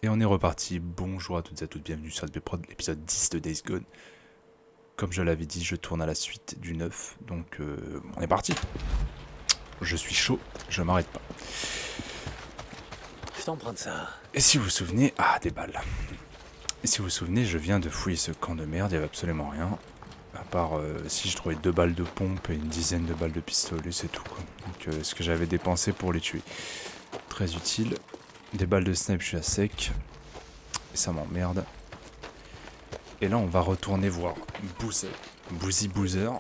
Et on est reparti. Bonjour à toutes et à tous, bienvenue sur SBProd, l'épisode 10 de Days Gone. Comme je l'avais dit, je tourne à la suite du 9, donc on est parti. Je suis chaud, je m'arrête pas. Je t'emprunte ça. Et si vous vous souvenez... Ah, des balles. Et si vous vous souvenez, je viens de fouiller ce camp de merde, il n'y avait absolument rien. À part si je trouvais 2 balles de pompe et une dizaine de balles de pistolet, c'est tout quoi. Donc ce que j'avais dépensé pour les tuer. Très utile. Des balles de snipe, je suis à sec. Et ça m'emmerde. Et là, on va retourner voir Boozy Boozer.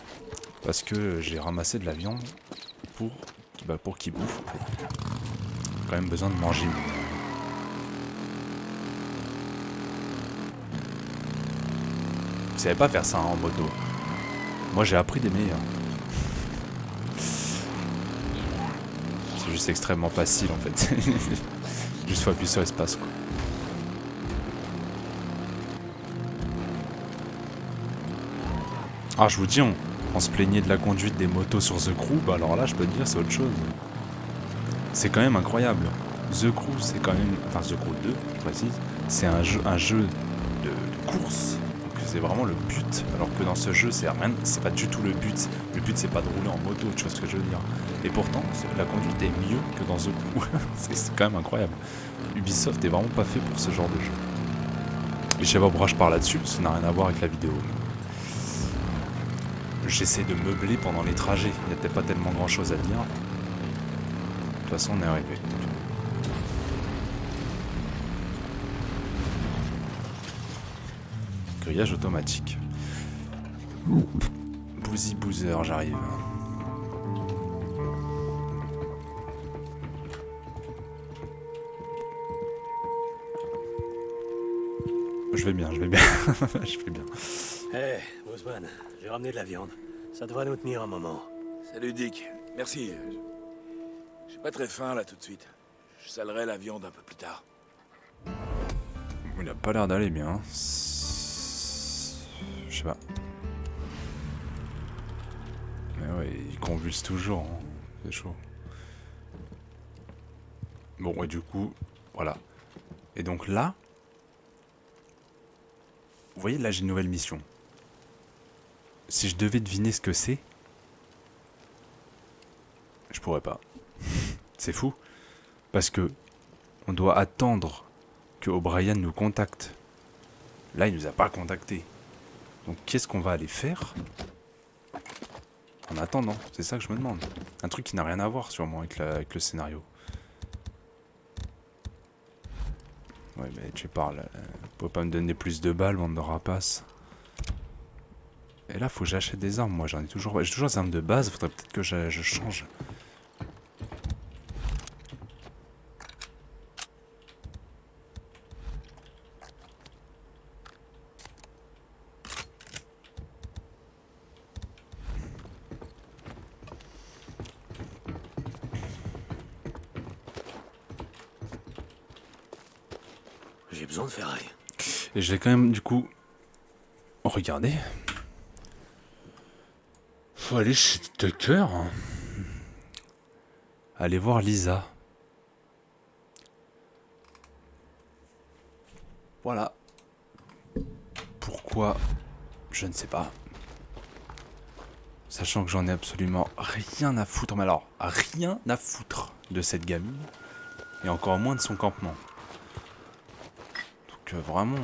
Parce que j'ai ramassé de la viande pour qu'il bouffe. En fait. J'ai quand même besoin de manger. Vous savez pas faire ça hein, en moto. Moi, j'ai appris des meilleurs. C'est juste extrêmement facile en fait. Juste faut appuyer sur espace quoi. Ah je vous dis on se plaignait de la conduite des motos sur The Crew, bah alors là je peux te dire c'est autre chose. C'est quand même incroyable. The Crew c'est quand même... Enfin The Crew 2 je précise. C'est un jeu de course. Donc c'est vraiment le but. Alors que dans ce jeu c'est pas du tout le but. Le but c'est pas de rouler en moto, tu vois ce que je veux dire. Et pourtant la conduite est mieux que dans The Crew. C'est quand même incroyable. Ubisoft est vraiment pas fait pour ce genre de jeu. Et je sais pas pourquoi je parle là-dessus, parce que ça n'a rien à voir avec la vidéo. J'essaie de meubler pendant les trajets, il n'y a peut-être pas tellement grand chose à dire. De toute façon on est arrivé. Grillage automatique. Boozy Boozer, j'arrive. Je vais bien. Je vais bien. Hé, Bossman, j'ai ramené de la viande. Ça devrait nous tenir un moment. Salut Dick, merci. J'ai pas très faim là tout de suite. Je salerai la viande un peu plus tard. Il a pas l'air d'aller bien. Je sais pas. Mais ouais, il convulse toujours. Hein. C'est chaud. Bon, et du coup, voilà. Et donc là... Vous voyez, là j'ai une nouvelle mission. Si je devais deviner ce que c'est, je pourrais pas. C'est fou. Parce que on doit attendre que O'Brien nous contacte. Là, il nous a pas contacté. Donc qu'est-ce qu'on va aller faire en attendant? C'est ça que je me demande. Un truc qui n'a rien à voir sûrement avec le scénario. Ouais, mais tu parles. Vous pouvez pas me donner plus de balles, bande de rapaces. Et là, faut que j'achète des armes. Moi, j'ai toujours des armes de base. Faudrait peut-être que je change. J'ai besoin de ferraille. Et je vais quand même, du coup, regarder. Faut aller chez Tucker. Aller voir Lisa. Voilà. Pourquoi? Je ne sais pas. Sachant que j'en ai absolument rien à foutre. Mais alors, rien à foutre de cette gamine. Et encore moins de son campement. Donc vraiment...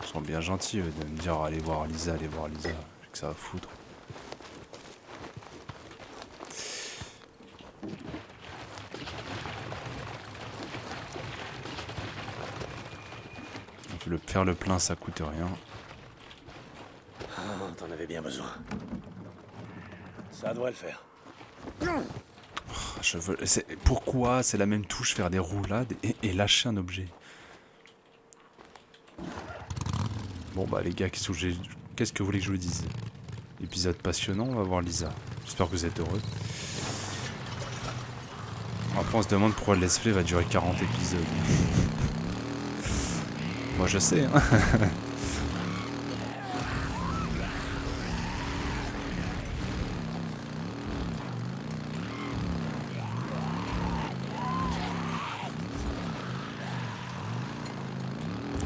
ils sont bien gentils de me dire allez voir Lisa. J'ai que ça à foutre. Faire le plein, ça coûte rien. Ah, t'en avais bien besoin. Ça doit le faire. Pourquoi c'est la même touche, faire des roulades et lâcher un objet? Bon bah les gars, qu'est-ce que vous voulez que je vous dise? Épisode passionnant, on va voir Lisa. J'espère que vous êtes heureux. Après on se demande pourquoi le let's play va durer 40 épisodes. Moi je sais hein.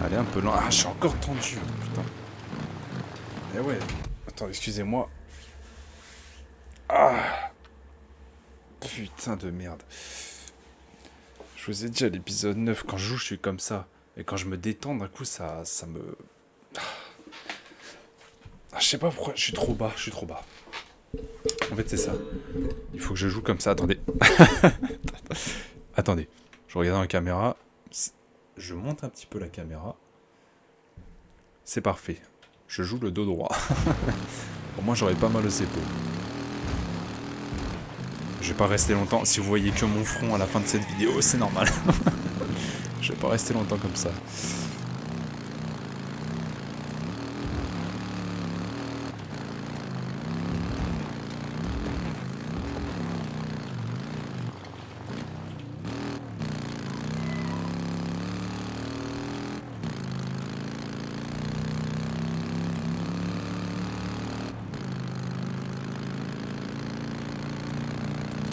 Elle est un peu lente. Ah, je suis encore tendu, putain. Eh ouais. Attends, excusez-moi. Ah. Putain de merde. Je vous ai dit à l'épisode 9, quand je joue, je suis comme ça. Et quand je me détends, d'un coup, ça me... Ah, je sais pas pourquoi, je suis trop bas. En fait, c'est ça. Il faut que je joue comme ça. Attendez. Attendez. Je regarde dans la caméra. Je monte un petit peu la caméra. C'est parfait. Je joue le dos droit. Au moins, j'aurai pas mal aux épaules. Je vais pas rester longtemps. Si vous voyez que mon front à la fin de cette vidéo, c'est normal. Je vais pas rester longtemps comme ça.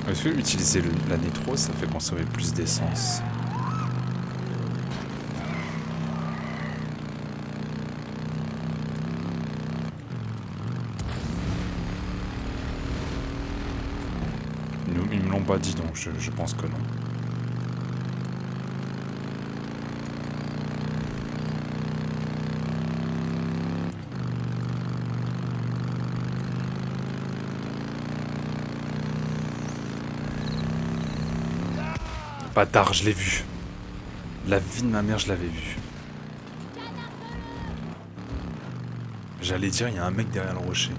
Est-ce que utiliser la nitro, ça fait consommer plus d'essence? Ils me l'ont pas dit, donc je pense que non. Bâtard, je l'ai vu. La vie de ma mère, je l'avais vu. J'allais dire, il y a un mec derrière le rocher.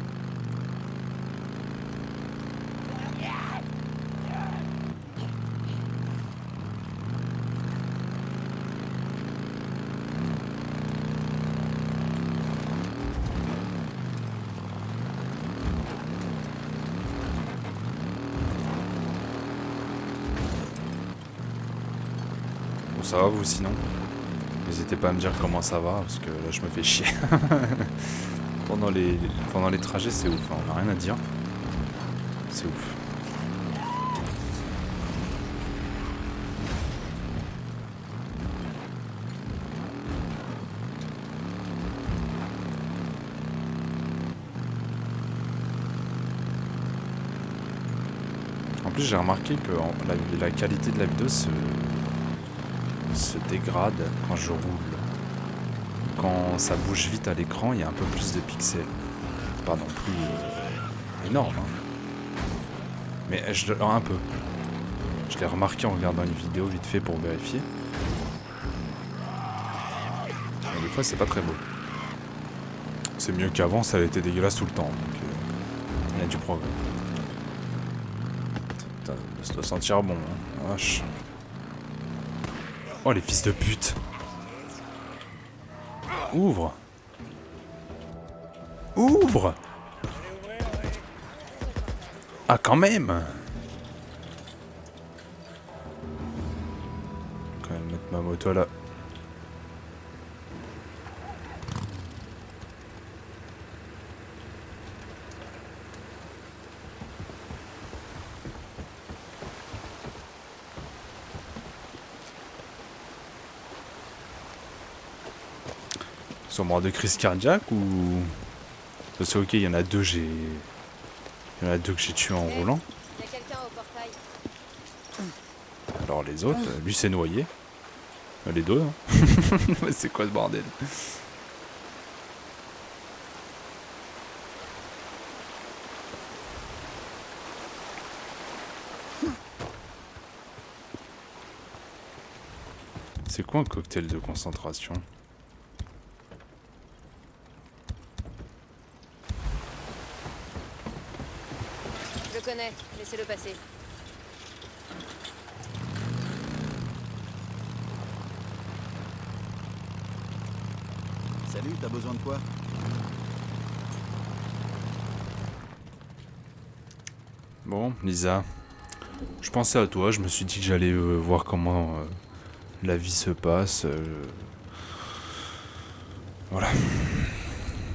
Bon, ça va vous sinon? N'hésitez pas à me dire comment ça va, parce que là je me fais chier. pendant les trajets, c'est ouf, hein, on n'a rien à dire. C'est ouf. En plus, j'ai remarqué que la qualité de la vidéo se dégrade quand je roule. Quand ça bouge vite à l'écran, il y a un peu plus de pixels. Pas non plus énorme, hein. Mais un peu. Je l'ai remarqué en regardant une vidéo vite fait pour vérifier. Mais des fois, c'est pas très beau. C'est mieux qu'avant, ça a été dégueulasse tout le temps. Donc, il y a du progrès. Putain, ça doit sentir bon, hein. Vache. Oh, les fils de pute. Ouvre. Ouvre. Ah, quand même. Quand même mettre ma moto là. Ils sont morts de crise cardiaque ou... Parce que ok, il y en a deux, il y en a deux que j'ai tués en roulant. Il y a quelqu'un au portail. Alors les autres, lui s'est noyé. Les deux, hein. C'est quoi ce bordel? C'est quoi un cocktail de concentration? Je le connais, laissez-le passer. Salut, t'as besoin de quoi? Bon, Lisa, je pensais à toi, je me suis dit que j'allais voir comment la vie se passe. Voilà.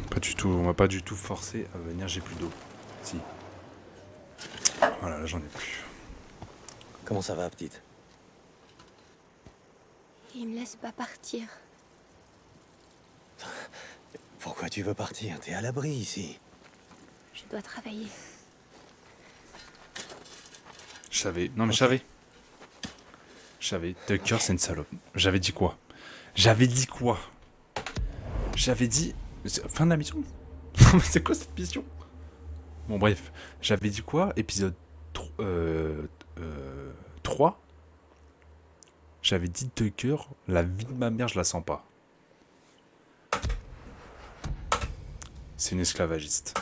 Pas du tout, on m'a pas du tout forcé à venir, j'ai plus d'eau. Si. Voilà, là j'en ai plus. Comment ça va, petite? Il me laisse pas partir. Pourquoi tu veux partir? T'es à l'abri ici. Je dois travailler. Je savais. Non mais je savais. Je savais. Tucker, c'est une salope. J'avais dit quoi? J'avais dit quoi? J'avais dit... Fin de la mission? Mais c'est quoi cette mission? Bon bref. J'avais dit quoi? Épisode 3. J'avais dit Tucker, la vie de ma mère, je la sens pas. C'est une esclavagiste.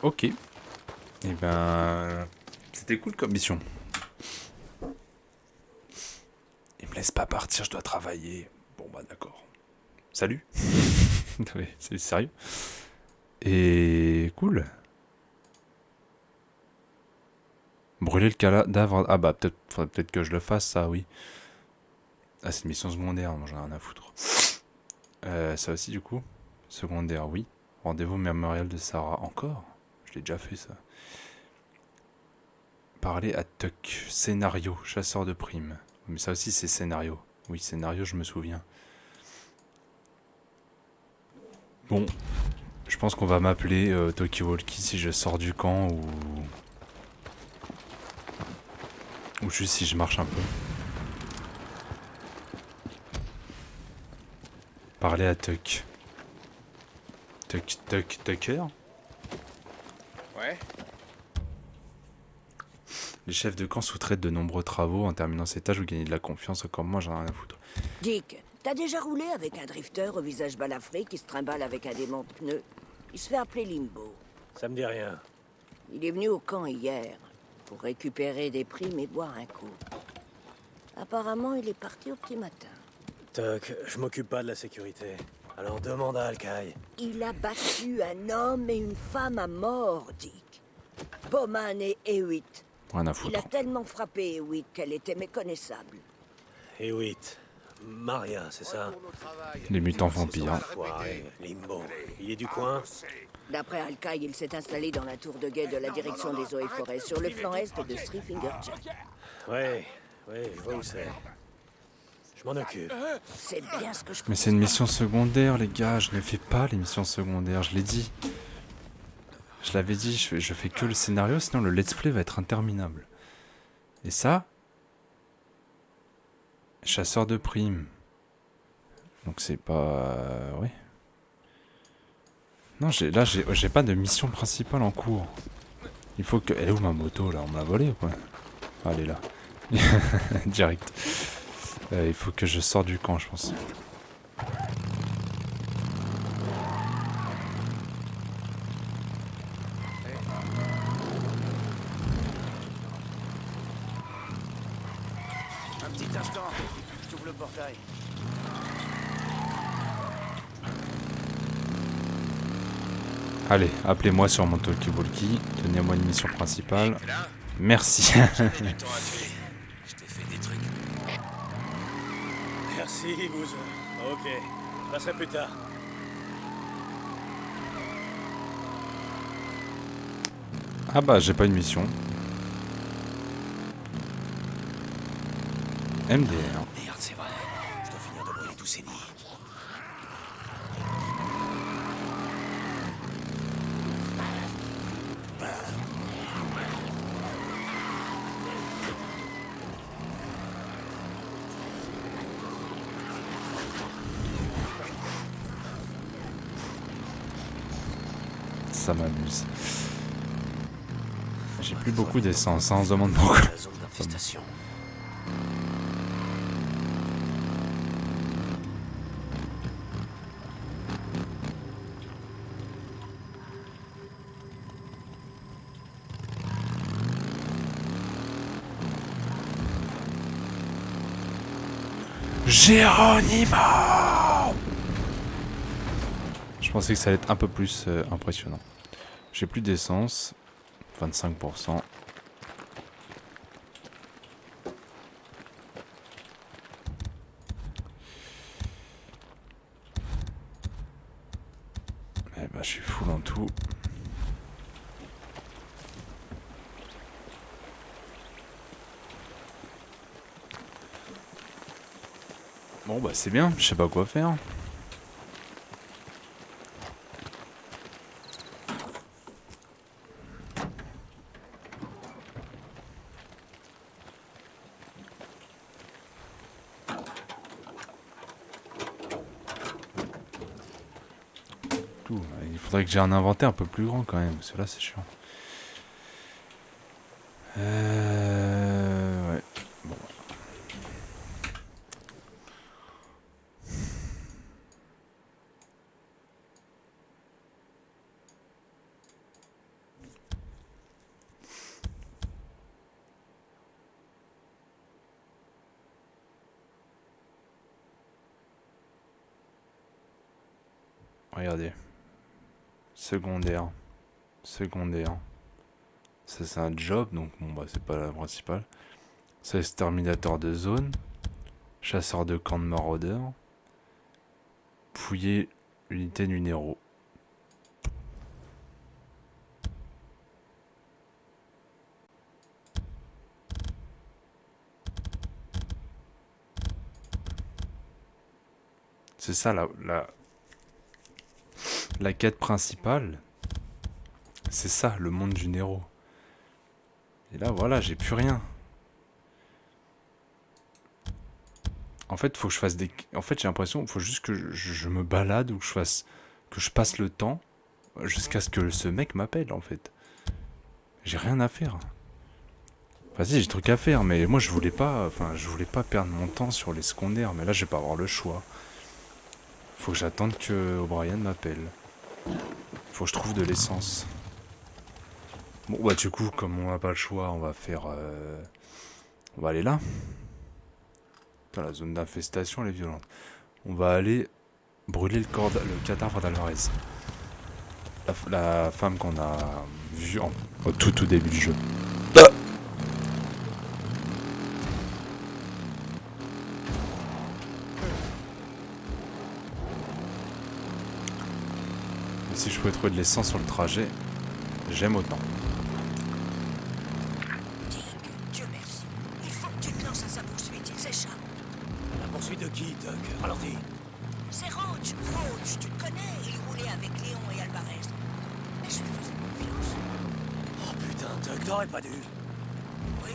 Ok. Et ben... C'était cool comme mission. Il me laisse pas partir, je dois travailler. Bon bah d'accord. Salut. C'est sérieux. Et... Cool. Brûler le cadavre... Ah bah peut-être faudrait peut-être que je le fasse, ça, oui. Ah, c'est une mission secondaire, moi j'en ai rien à foutre. Ça aussi du coup. Secondaire, oui. Rendez-vous mémorial de Sarah. Encore? Je l'ai déjà fait ça. Parler à Tuck. Scénario. Chasseur de primes. Mais ça aussi c'est scénario. Oui, scénario, je me souviens. Bon. Je pense qu'on va m'appeler Talkie Walkie si je sors du camp ou juste si je marche un peu. Parler à Tuck. Tucker? Ouais. Les chefs de camp sous-traitent de nombreux travaux. En terminant ces tâches, vous gagnez de la confiance. Comme moi, j'en ai rien à foutre. Dick, t'as déjà roulé avec un drifter au visage balafré qui se trimballe avec un démon de pneus? Il se fait appeler Limbo. Ça me dit rien. Il est venu au camp hier pour récupérer des primes et boire un coup. Apparemment, il est parti au petit matin. Tuck, je m'occupe pas de la sécurité. Alors demande à Alkai. Il a battu un homme et une femme à mort, Dick. Bowman et Hewitt. Rien à Il foutre. a tellement frappé Hewitt qu'elle était méconnaissable. Hewitt. Maria, c'est ça? Les mutants vampires. Ouais, Limbo. Il est du coin? D'après Alkai, il s'est installé dans la tour de guet de la direction des eaux et forêts, sur le flanc est de Threefinger Jack. Ouais, je vois où c'est. Je m'en occupe. C'est bien ce que je Mais c'est une mission secondaire, les gars. Je ne fais pas les missions secondaires, je l'ai dit. Je l'avais dit, je fais que le scénario, sinon le let's play va être interminable. Et ça... Chasseur de primes. Donc c'est pas... ouais. Non, j'ai pas de mission principale en cours. Il faut que... Elle est où ma moto, là? On me l'a volée ou quoi? Ah, elle est là. Direct. Il faut que je sorte du camp, je pense. Un petit instant. J'ouvre le portail. Allez, appelez-moi sur mon talkie-walkie. Donnez-moi une mission principale. Là, Merci. j'ai du temps à tuer. Je t'ai fait des trucs. Merci, Boozer. Ok. Je passerai plus tard. Ah bah, j'ai pas une mission. MDR. Merde, c'est vrai. Je dois finir de brûler tous ces nids. Ça m'amuse. J'ai plus beaucoup d'essence, ça on se demande pourquoi. La zone d'infestation. Géronimo! Je pensais que ça allait être un peu plus impressionnant. J'ai plus d'essence. 25%. Eh ben, je suis full en tout. Bon bah c'est bien, je sais pas quoi faire. Tout. Il faudrait que j'ai un inventaire un peu plus grand quand même, parce que là c'est chiant. Ouais. Bon. Regardez. Secondaire. Secondaire. Ça c'est un job, donc bon bah c'est pas la principale. C'est exterminateur de zone. Chasseur de camps de maraudeurs. Fouiller unité numéro. C'est ça la quête principale. C'est ça, le monde du Nero. Et là voilà, j'ai plus rien. En fait, faut que je fasse des... En fait, j'ai l'impression qu'il faut juste que je me balade ou que je passe le temps jusqu'à ce que ce mec m'appelle, en fait. J'ai rien à faire. Enfin si, j'ai des trucs à faire, mais moi je voulais pas perdre mon temps sur les secondaires, mais là je vais pas avoir le choix. Faut que j'attende que O'Brien m'appelle. Faut que je trouve de l'essence. Bon bah du coup, comme on n'a pas le choix, on va faire... On va aller là. Putain, la zone d'infestation elle est violente. On va aller brûler le cadavre d'Alvarez. La femme qu'on a vue au tout début du jeu. Et si je pouvais trouver de l'essence sur le trajet, j'aime autant. Dieu merci. Il faut que tu te lances à sa poursuite, il s'échappe. La poursuite de qui, Doc? Ralentis. C'est Roach. Roach, tu le connais. Il roulait avec Léon et Alvarez. Mais je lui faisais confiance. Oh putain, Doc, t'aurais pas dû. Oui,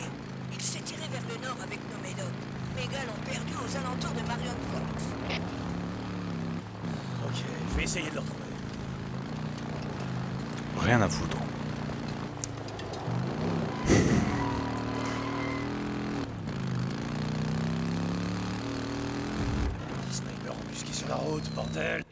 il s'est tiré vers le nord avec nos médocs. Mes gars l'ont perdu aux alentours de Marion Fox. Ok, je vais essayer de le retrouver. Rien à foutre. Sniper embusqué sur la route, bordel.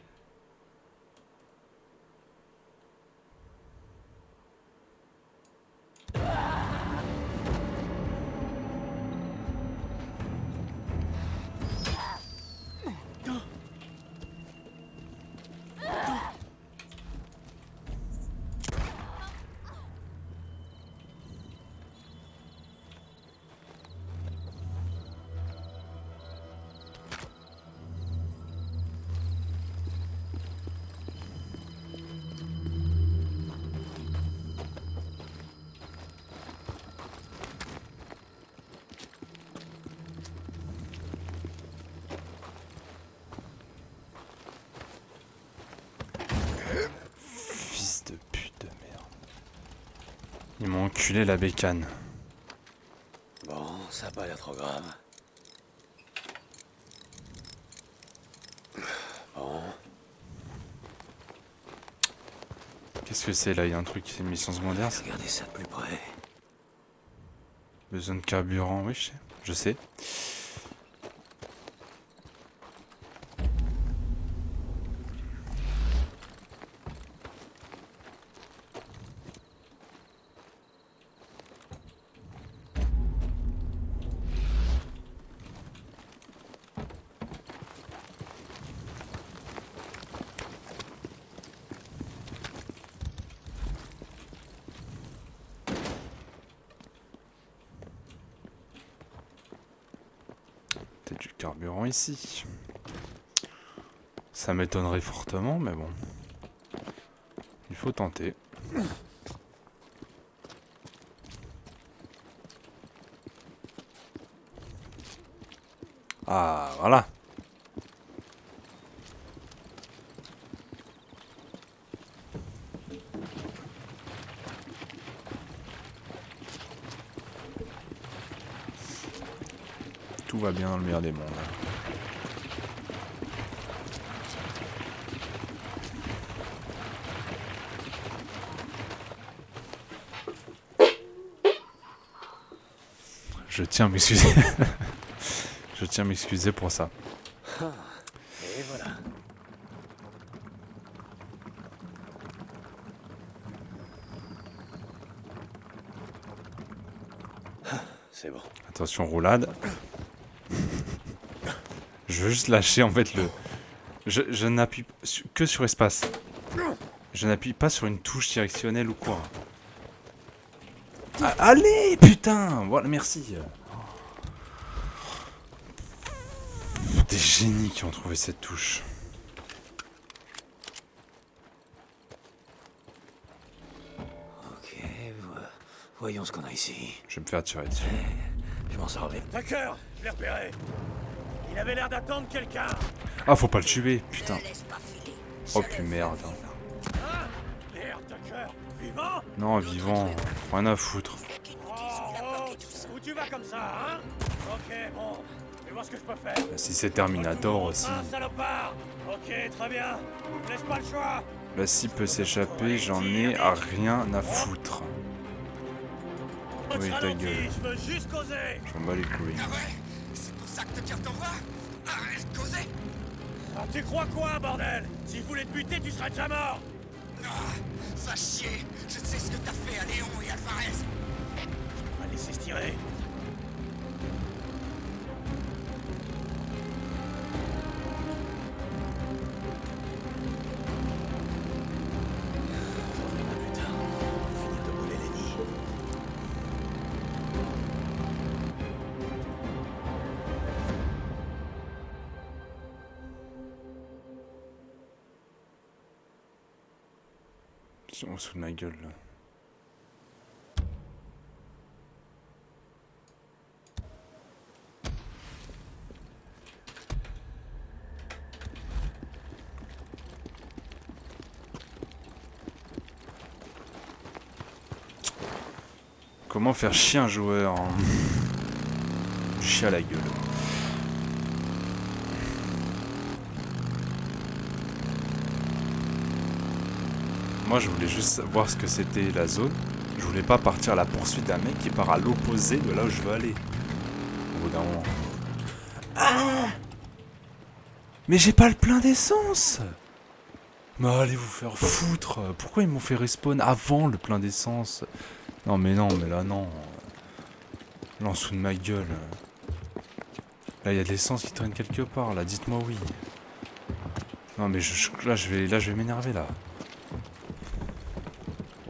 Fils de pute de merde. Ils m'ont enculé la bécane. Bon, ça a pas l'air trop grave. Bon, Qu'est-ce que c'est là? Il y a un truc qui est mis sans secondaire. regardez ça de plus près. Besoin de carburant, oui, je sais. Peut-être du carburant ici. Ça m'étonnerait fortement, mais bon. Il faut tenter. Ah, voilà. Tout va bien dans le meilleur des mondes. Je tiens à m'excuser. Je tiens à m'excuser pour ça. Et voilà. C'est bon. Attention, roulade. Je veux juste lâcher en fait le... Je n'appuie que sur espace. Je n'appuie pas sur une touche directionnelle ou quoi. Ah, allez, putain. Voilà, merci. Des génies qui ont trouvé cette touche. Ok, voyons ce qu'on a ici. Je vais me faire tirer dessus. Je m'en sors vite. Tucker, je l'ai repéré. Il avait l'air d'attendre quelqu'un. Ah, faut pas le tuer, putain. Ne laisse pas filer. Oh, puis merde. Hein? Merde, Tucker. Vivant? Non, vivant. Rien à foutre. Où tu vas comme ça, hein? Ok, bon. Je vais voir ce que je peux faire. Si c'est Terminator aussi. Ah, salopard. Ok, très bien. Laisse pas le choix. La scie peut s'échapper, j'en ai à rien à foutre. Oui, ta gueule. Je veux juste causer. J'en bats les couilles. Ah ouais? C'est pour ça que Tucker t'envoie? Arrête de causer! Ah, tu crois quoi, bordel? S'il voulait te buter, tu serais déjà mort. Ah, va chier! Je sais ce que t'as fait à Léon et Alvarez! On va laisser se tirer. Putain, finir de brûler les nids. Ils sont sous de ma gueule là. Comment faire chier un joueur hein. Chier à la gueule. Moi je voulais juste voir ce que c'était la zone. Je voulais pas partir à la poursuite d'un mec qui part à l'opposé de là où je veux aller. Au bout d'un moment. Ah mais j'ai pas le plein d'essence. Mais allez vous faire foutre. Pourquoi ils m'ont fait respawn avant le plein d'essence? Non mais là non. Là en dessous de ma gueule. Là il y a de l'essence qui traîne quelque part là, dites-moi oui. Non mais là je vais m'énerver là.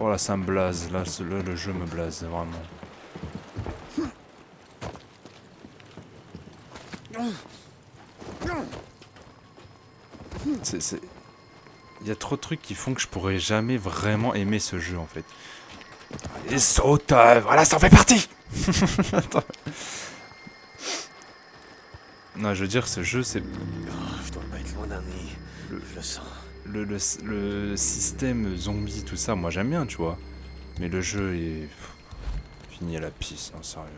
Oh là ça me blase, là le jeu me blase vraiment. Il y a trop de trucs qui font que je pourrais jamais vraiment aimer ce jeu en fait. Allez saute, voilà ça en fait partie. Attends. Non je veux dire ce jeu c'est... Je dois pas être loin d'un nid. Je le sens. Le système zombie tout ça moi j'aime bien tu vois. Mais le jeu est... fini à la pisse, non sérieux.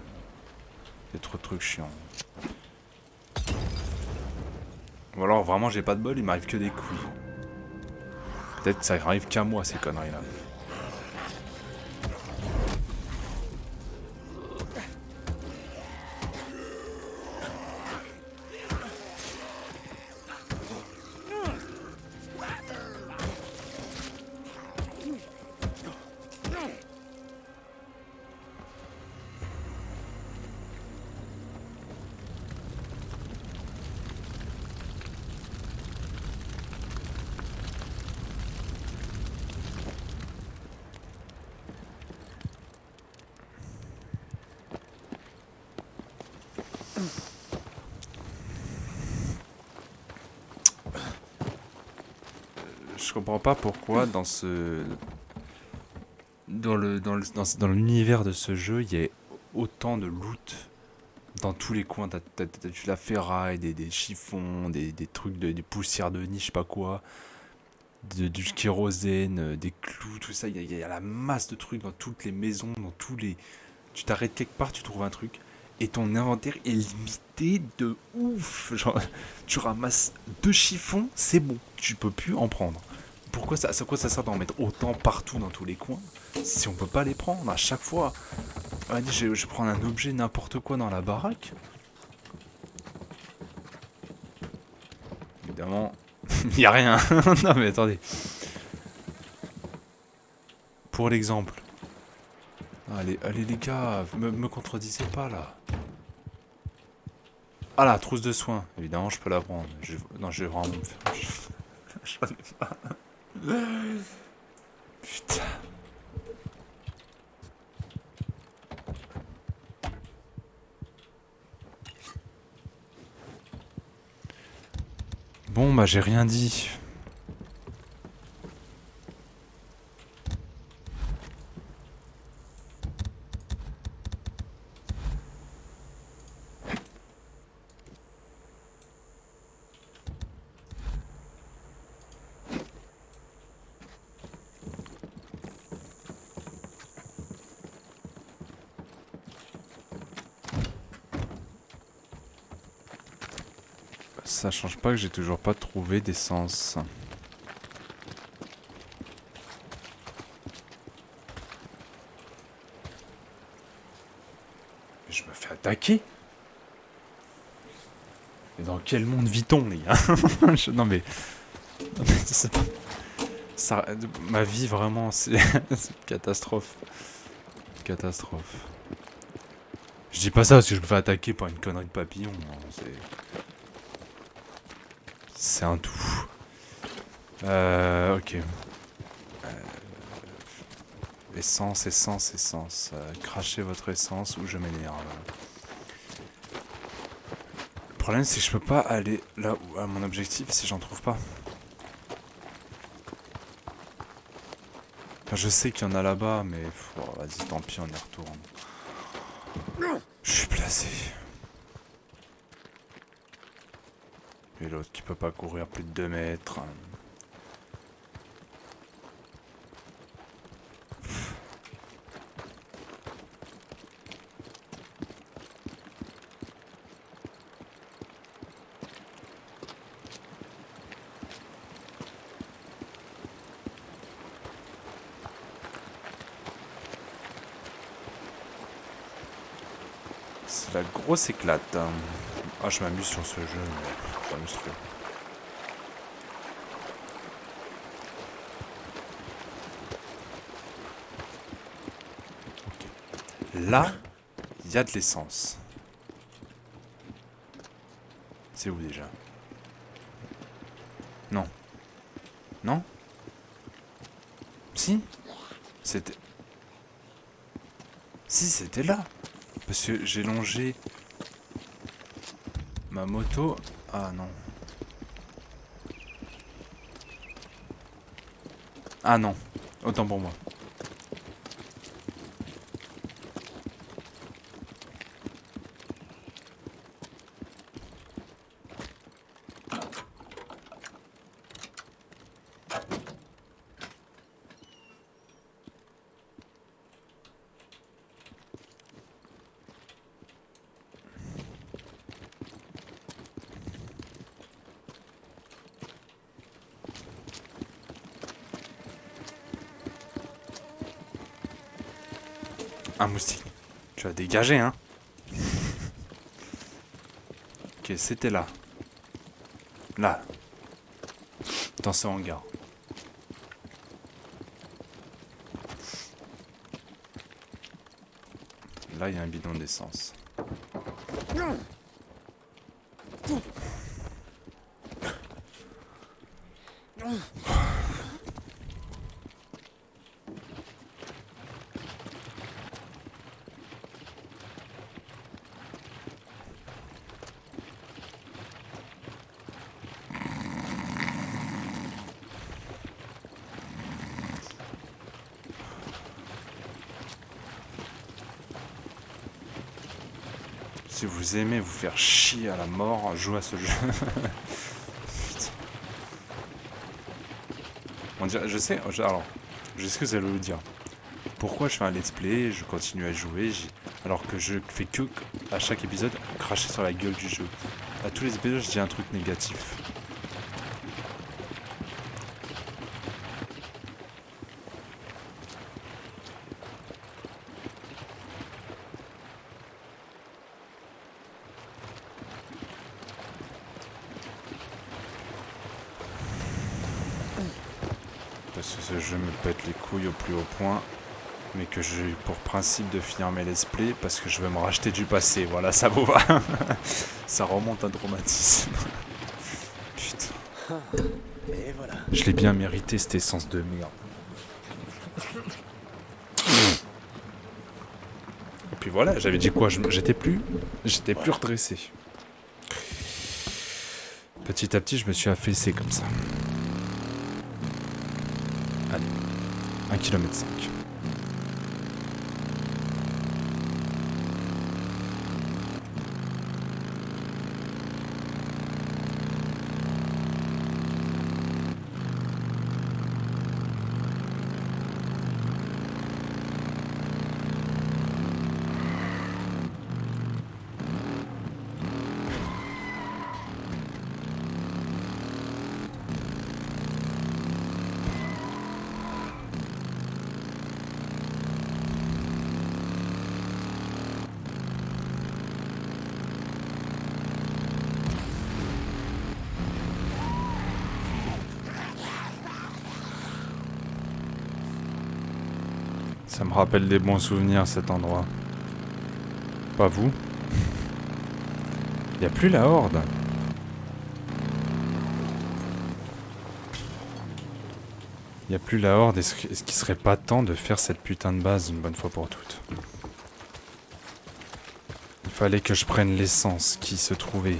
Il y a trop de trucs chiants. Ou alors vraiment j'ai pas de bol, il m'arrive que des couilles. Peut-être que ça arrive qu'à moi ces conneries là. Je comprends pas pourquoi dans ce... Dans l'univers de ce jeu, il y a autant de loot dans tous les coins. T'as de la ferraille, des chiffons, des trucs, des poussières de nid, je sais pas quoi, du kérosène, des clous, tout ça. Il y a la masse de trucs dans toutes les maisons, dans tous les... Tu t'arrêtes quelque part, tu trouves un truc. et ton inventaire est limité de ouf. Genre, tu ramasses 2 chiffons, c'est bon, tu peux plus en prendre. Pourquoi ça, à quoi ça sert d'en mettre autant partout dans tous les coins si on peut pas les prendre à chaque fois? Allez, je prends un objet n'importe quoi dans la baraque. Évidemment, il n'y a rien. Non mais attendez. Pour l'exemple. Allez les gars, me contredisez pas là. Ah la trousse de soins. Évidemment, je peux la prendre. Non, je vais vraiment me faire... J'en ai pas. Putain. Bon, bah j'ai rien dit. Ça change pas que j'ai toujours pas trouvé d'essence. Je me fais attaquer. Mais dans quel monde vit-on, les gars? Non mais c'est pas... Ça... Ma vie vraiment, c'est une catastrophe. Catastrophe. Je dis pas ça parce que je me fais attaquer par une connerie de papillon. C'est un tout. Ok. Essence. Crachez votre essence ou je m'énerve. Le problème c'est que je peux pas aller là où à mon objectif si j'en trouve pas. Enfin, je sais qu'il y en a là-bas, mais oh, vas-y, tant pis, on y retourne. Je suis placé. Et l'autre qui peut pas courir plus de 2 mètres. C'est la grosse éclate. Ah, je m'amuse sur ce jeu, mais je m'amuse trop. Là, il y a de l'essence. C'est où déjà? Non. Non? Si? C'était... Si, c'était là. Parce que j'ai longé ma moto. Ah non. Ah non. Autant pour moi. Un moustique. Tu vas dégager, hein. Ok, c'était là. Là. Dans ce hangar. Là, il y a un bidon d'essence. Si vous aimez vous faire chier à la mort, jouez à ce jeu. Putain. On dirait, je sais, alors, je sais ce que ça veut dire. pourquoi je fais un let's play, je continue à jouer, alors que je fais que, à chaque épisode, cracher sur la gueule du jeu. À tous les épisodes, je dis un truc négatif. Parce que ce jeu me pète les couilles au plus haut point, mais que j'ai eu pour principe de finir mes let's play parce que je veux me racheter du passé. Voilà, ça vous va. Ça remonte un traumatisme. Putain. Et voilà. Je l'ai bien mérité cette essence de merde. Et puis voilà, j'avais dit quoi, j'étais plus redressé. Petit à petit, je me suis affaissé comme ça. Allez, 1,5 km. Ça me rappelle des bons souvenirs cet endroit. Pas vous? Y a plus la horde. Y a plus la horde. Est-ce qu'il serait pas temps de faire cette putain de base une bonne fois pour toutes? Il fallait que je prenne l'essence qui se trouvait.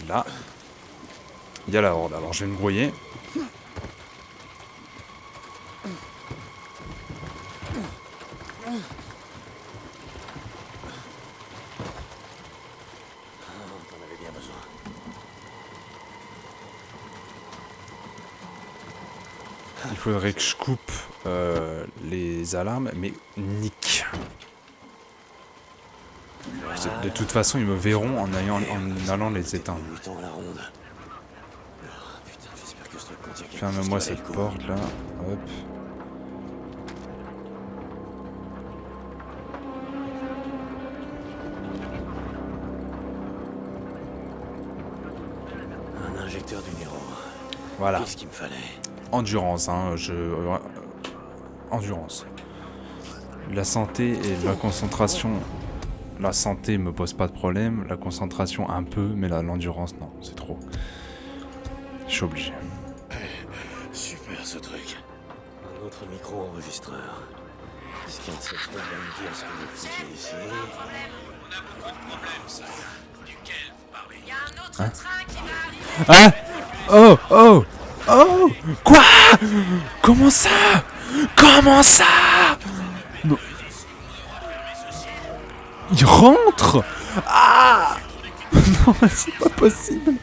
Là, il y a la horde. Alors je vais me brouiller. T'en avais bien besoin. Il faudrait que je coupe les alarmes, mais nique. De toute façon, ils me verront en allant les éteindre. Mutants à la ronde. Oh, putain, j'espère que ce truc contient quelque chose Ferme-moi qui valait cette le coup. porte là. Hop. Un injecteur du Nero. Voilà. Qu'est-ce qu'il me fallait? Endurance, hein. Endurance. La santé et la concentration. La santé me pose pas de problème. La concentration un peu, mais l'endurance non, c'est trop. Je suis obligé. Super ce truc. Un autre micro-enregistreur. Est-ce qu'un de ces trucs va me dire ce que vous foutiez ici? On a beaucoup de problèmes, ça. Duquel vous parlez? Il y a un autre train qui va arriver. Ah! Oh! Oh! Oh! Quoi? Comment ça? Comment ça? Non. Il rentre? Ah! Non, mais c'est pas possible.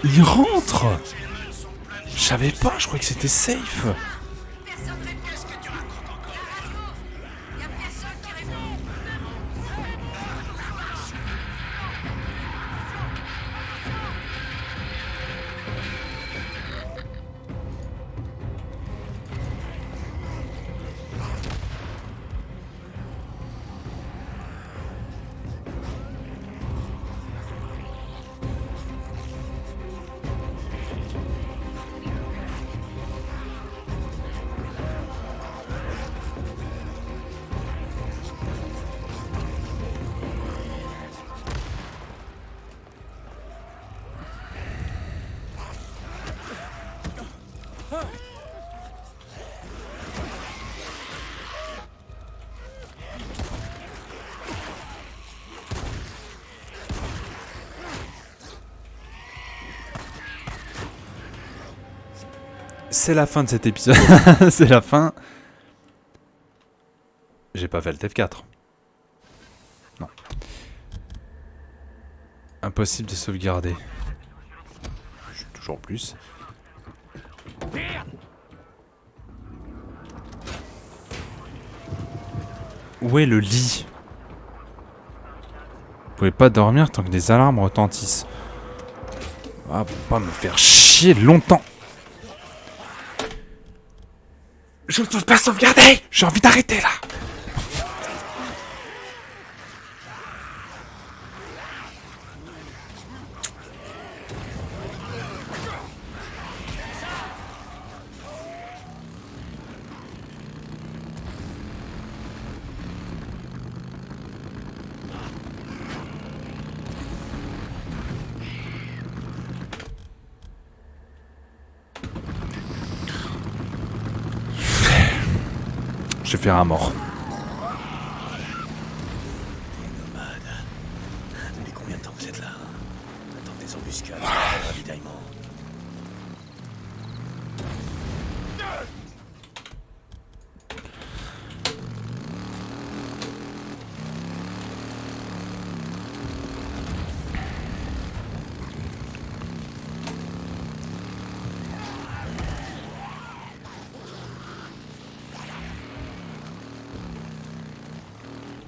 Il rentre? Je savais pas, je croyais que c'était safe. Personne ne répond. Qu'est-ce que tu racontes encore? La radio. Il y a personne qui répond. c'est la fin de cet épisode. C'est la fin. J'ai pas fait le TF4. Non. Impossible de sauvegarder. Toujours plus. Où est le lit? Vous pouvez pas dormir tant que des alarmes retentissent. Ah, pour pas me faire chier longtemps. Je ne peux pas sauvegarder. J'ai envie d'arrêter là. Je vais faire un mort. Depuis combien de temps vous êtes là? Attends des embuscades, un ravitaillement.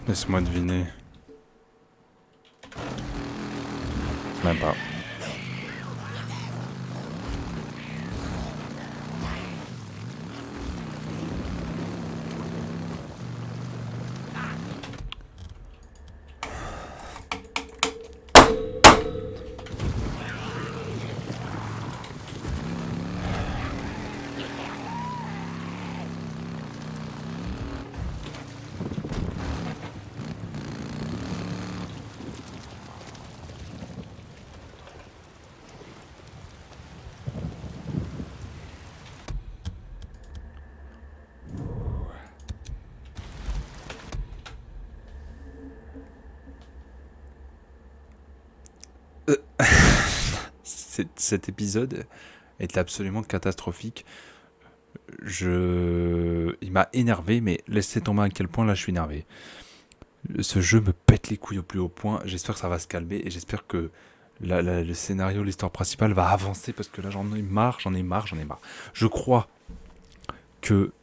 Laisse-moi deviner. Même pas. Cet épisode est absolument catastrophique. Il m'a énervé, mais laissez tomber à quel point là je suis énervé. Ce jeu me pète les couilles au plus haut point. J'espère que ça va se calmer et j'espère que le scénario, l'histoire principale va avancer parce que là j'en ai marre. Je crois que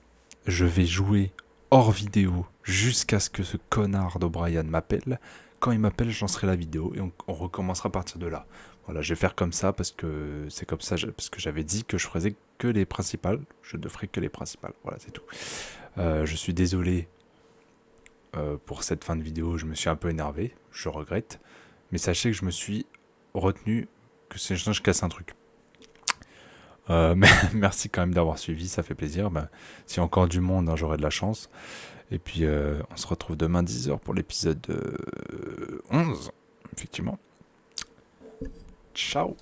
je vais jouer hors vidéo jusqu'à ce que ce connard d'O'Brien m'appelle. Quand il m'appelle, je lancerai la vidéo et on recommencera à partir de là. Voilà, je vais faire comme ça parce que c'est comme ça, parce que j'avais dit que je ferais que les principales. Je ne ferai que les principales. Voilà, c'est tout. Je suis désolé pour cette fin de vidéo. Je me suis un peu énervé. Je regrette. Mais sachez que je me suis retenu que je casse un truc. Mais merci quand même d'avoir suivi. Ça fait plaisir. S'il y a encore du monde, hein, j'aurai de la chance. Et puis, on se retrouve demain 10h pour l'épisode 11. Effectivement. Ciao.